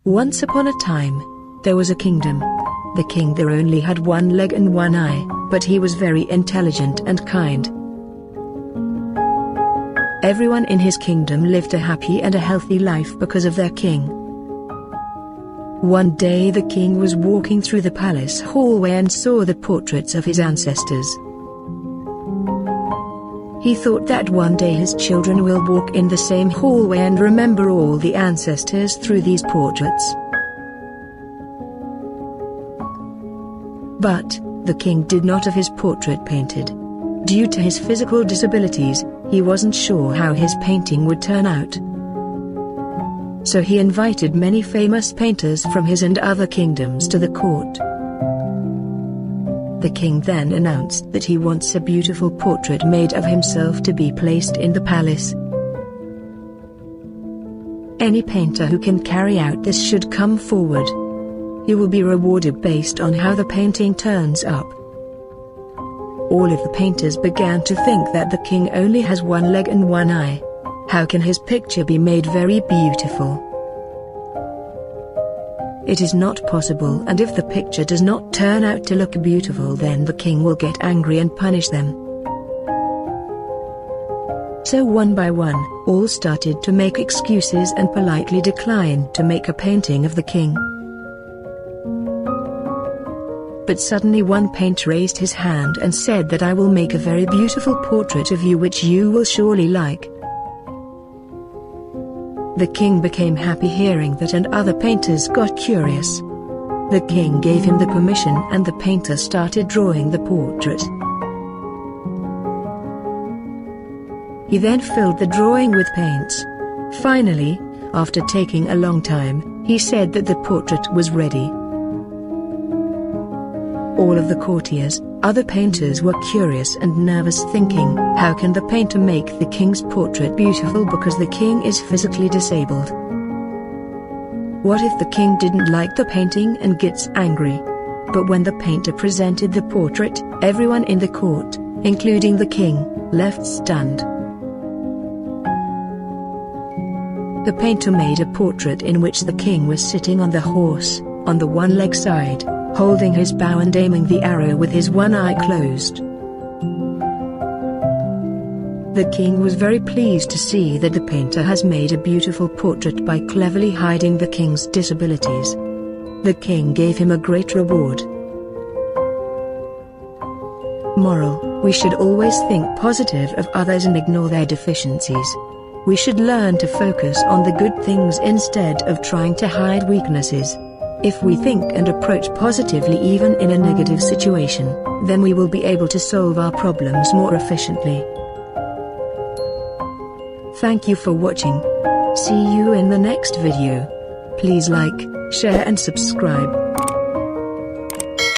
Once upon a time, there was a kingdom. The king there only had one leg and one eye, but he was very intelligent and kind. Everyone in his kingdom lived a happy and a healthy life because of their king. One day the king was walking through the palace hallway and saw the portraits of his ancestors. He thought that one day his children will walk in the same hallway and remember all the ancestors through these portraits. But the king did not have his portrait painted. Due to his physical disabilities, he wasn't sure how his painting would turn out. So he invited many famous painters from his and other kingdoms to the court. The king then announced that he wants a beautiful portrait made of himself to be placed in the palace. Any painter who can carry out this should come forward. He will be rewarded based on how the painting turns up. All of the painters began to think that the king only has one leg and one eye. How can his picture be made very beautiful? It is not possible, and if the picture does not turn out to look beautiful, then the king will get angry and punish them. So one by one, all started to make excuses and politely declined to make a painting of the king. But suddenly one painter raised his hand and said that I will make a very beautiful portrait of you which you will surely like. The king became happy hearing that, and other painters got curious. The king gave him the permission and the painter started drawing the portrait. He then filled the drawing with paints. Finally, after taking a long time, he said that the portrait was ready. All of the courtiers, other painters were curious and nervous, thinking, how can the painter make the king's portrait beautiful because the king is physically disabled? What if the king didn't like the painting and gets angry? But when the painter presented the portrait, everyone in the court, including the king, left stunned. The painter made a portrait in which the king was sitting on the horse, on the one-leg side, holding his bow and aiming the arrow with his one eye closed. The king was very pleased to see that the painter has made a beautiful portrait by cleverly hiding the king's disabilities. The king gave him a great reward. Moral: we should always think positive of others and ignore their deficiencies. We should learn to focus on the good things instead of trying to hide weaknesses. If we think and approach positively even in a negative situation, then we will be able to solve our problems more efficiently. Thank you for watching. See you in the next video. Please like, share and subscribe.